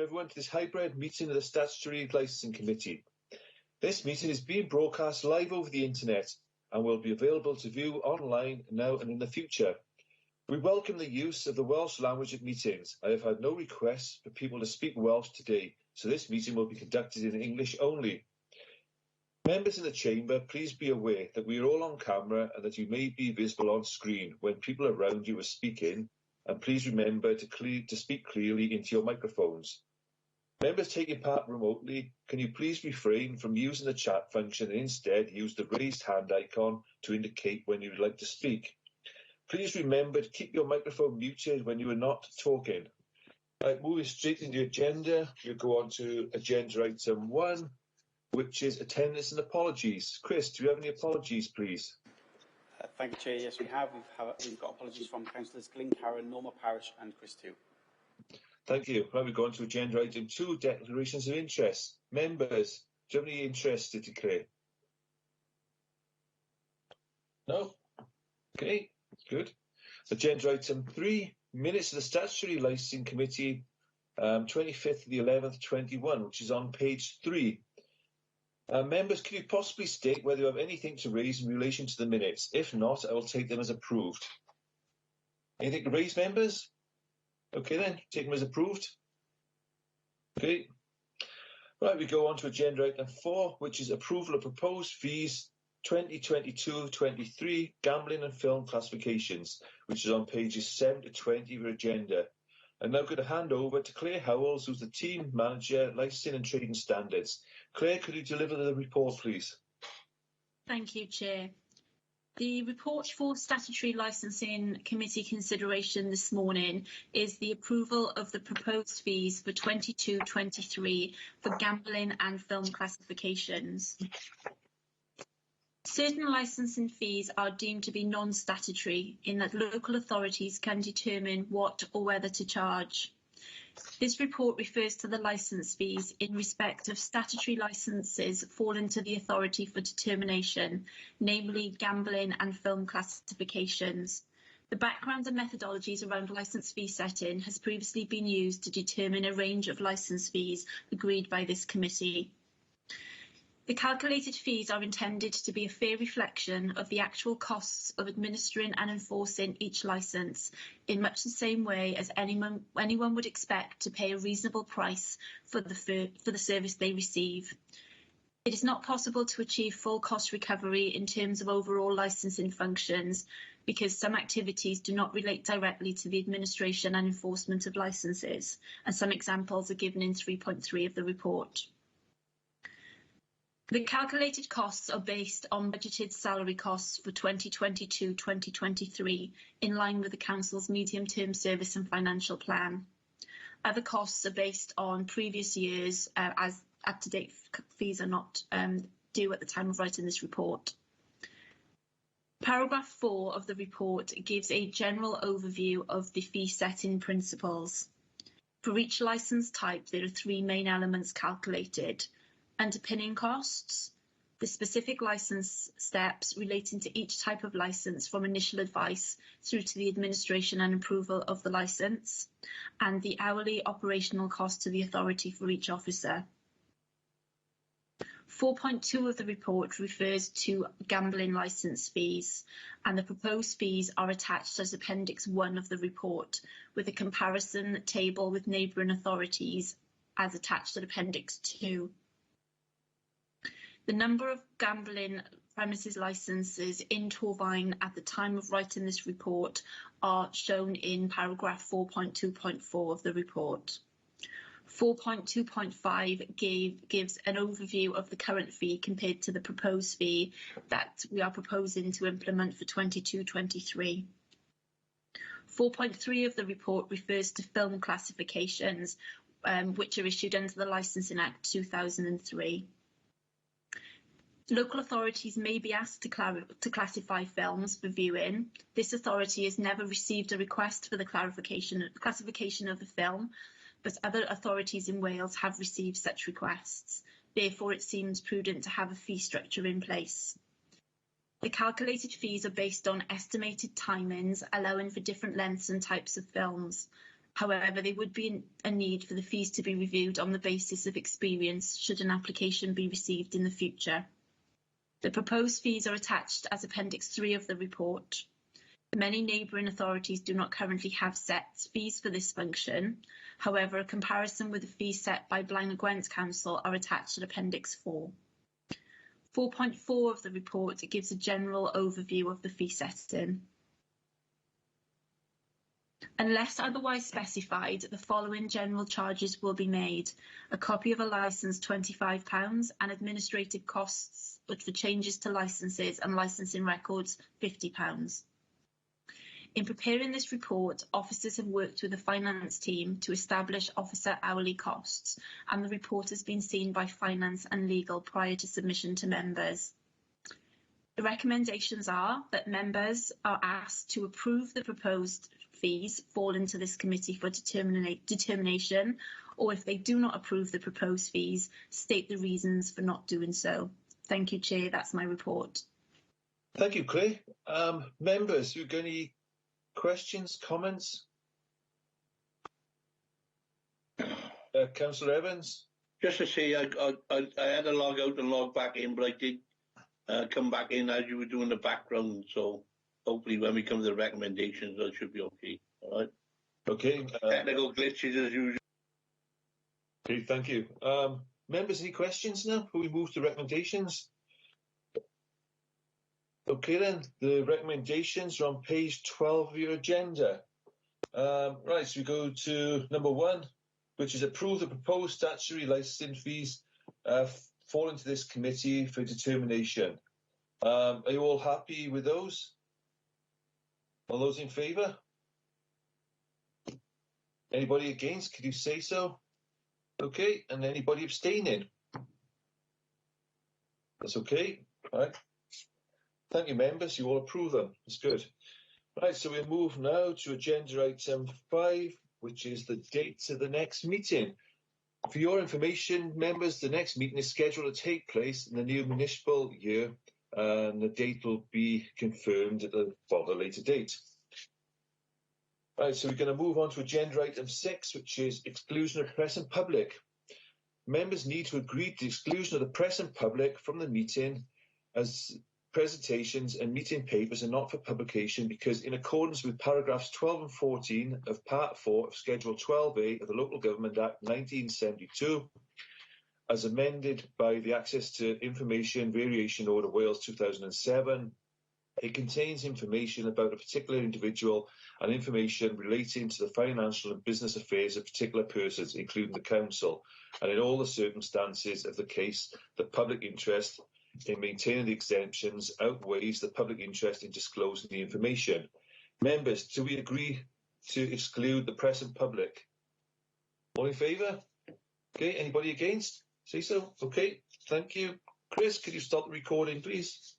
everyone to this hybrid meeting of the Statutory Licensing Committee. This meeting is being broadcast live over the internet and will be available to view online now and in the future. We welcome the use of the Welsh language at meetings. I have had no requests for people to speak Welsh today, so this meeting will be conducted in English only. Members in the chamber, please be aware that we are all on camera and that you may be visible on screen when people around you are speaking, and please remember to speak clearly into your microphones. Members taking part remotely, can you please refrain from using the chat function and instead use the raised hand icon to indicate when you would like to speak. Please remember to keep your microphone muted when you are not talking. Moving straight into the agenda, we'll go on to agenda item 1, which is attendance and apologies. Chris, do you have any apologies, please? Thank you, Chair. Yes, we have. We've got apologies from Councillors Glyn Karen, Norma Parish and Chris Tew. Thank you. Right, we go on to agenda item 2, declarations of interest. Members, do you have any interest to declare? No? Okay, good. Agenda item 3, minutes of the Statutory Licensing Committee, 25th of the 11th, 21, which is on page 3. Members, can you possibly state whether you have anything to raise in relation to the minutes? If not, I will take them as approved. Anything to raise, members? Okay then, take them as approved. Okay. Right, we go on to agenda item 4, which is approval of proposed fees 2022-23 gambling and film classifications, which is on pages 7 to 20 of your agenda. I'm now going to hand over to Claire Howells, who's the Team Manager, Licensing and Trading Standards. Claire, could you deliver the report, please? Thank you, Chair. The report for Statutory Licensing Committee consideration this morning is the approval of the proposed fees for 22-23 for gambling and film classifications. Certain licensing fees are deemed to be non-statutory in that local authorities can determine what or whether to charge. This report refers to the licence fees in respect of statutory licences falling to the authority for determination, namely gambling and film classifications. The background and methodologies around licence fee setting has previously been used to determine a range of licence fees agreed by this committee. The calculated fees are intended to be a fair reflection of the actual costs of administering and enforcing each licence, in much the same way as anyone would expect to pay a reasonable price for the service they receive. It is not possible to achieve full cost recovery in terms of overall licensing functions because some activities do not relate directly to the administration and enforcement of licences, and some examples are given in 3.3 of the report. The calculated costs are based on budgeted salary costs for 2022-2023, in line with the Council's medium-term service and financial plan. Other costs are based on previous years, as up-to-date fees are not due at the time of writing this report. Paragraph 4 of the report gives a general overview of the fee setting principles. For each licence type, there are 3 main elements calculated: underpinning costs, the specific licence steps relating to each type of licence from initial advice through to the administration and approval of the licence, and the hourly operational cost to the authority for each officer. 4.2 of the report refers to gambling licence fees, and the proposed fees are attached as Appendix 1 of the report, with a comparison table with neighbouring authorities as attached at Appendix 2. The number of gambling premises licences in Torfaen at the time of writing this report are shown in paragraph 4.2.4 of the report. 4.2.5 gives an overview of the current fee compared to the proposed fee that we are proposing to implement for 22-23. 4.3 of the report refers to film classifications, which are issued under the Licensing Act 2003. Local authorities may be asked to classify films for viewing. This authority has never received a request for the classification of the film, but other authorities in Wales have received such requests. Therefore, it seems prudent to have a fee structure in place. The calculated fees are based on estimated timings, allowing for different lengths and types of films. However, there would be a need for the fees to be reviewed on the basis of experience should an application be received in the future. The proposed fees are attached as Appendix 3 of the report. Many neighbouring authorities do not currently have set fees for this function. However, a comparison with the fees set by Blaen y Gwent Council are attached at Appendix 4. 4.4 of the report gives a general overview of the fee setting. Unless otherwise specified, the following general charges will be made: a copy of a licence £25 and administrative costs, but for changes to licences and licensing records £50. In preparing this report, officers have worked with the finance team to establish officer hourly costs, and the report has been seen by finance and legal prior to submission to members. The recommendations are that members are asked to approve the proposed fees fall into this committee for determination, or if they do not approve the proposed fees, state the reasons for not doing so. Thank you, Chair. That's my report. Thank you, Clay. Members, who've got any questions, comments? Councillor Evans? Just to say, I had to log out and log back in, but I did come back in as you were doing the background, so hopefully when we come to the recommendations, that should be okay. All right. Okay. Technical glitches as usual. Okay, thank you. Members, any questions now before we move to recommendations? Okay then, the recommendations are on page 12 of your agenda. Right, so we go to number 1, which is approve the proposed statutory licensing fees fall into this committee for determination. Are you all happy with those? All those in favour? Anybody against? Could you say so? Okay, and anybody abstaining? That's okay. All right. Thank you, members. You all approve them. That's good. Right, so we'll move now to agenda item 5, which is the date of the next meeting. For your information, members, the next meeting is scheduled to take place in the new municipal year, and the date will be confirmed at a later date. Right, so we're going to move on to agenda item 6, which is exclusion of press and public. Members need to agree to the exclusion of the press and public from the meeting, as presentations and meeting papers are not for publication because, in accordance with paragraphs 12 and 14 of Part 4 of Schedule 12A of the Local Government Act 1972, as amended by the Access to Information Variation Order Wales 2007, it contains information about a particular individual and information relating to the financial and business affairs of particular persons, including the council, and in all the circumstances of the case, the public interest in maintaining the exemptions outweighs the public interest in disclosing the information. Members, do we agree to exclude the press and public? All in favour? Okay, anybody against? Say so. Okay, thank you. Chris, could you stop the recording, please?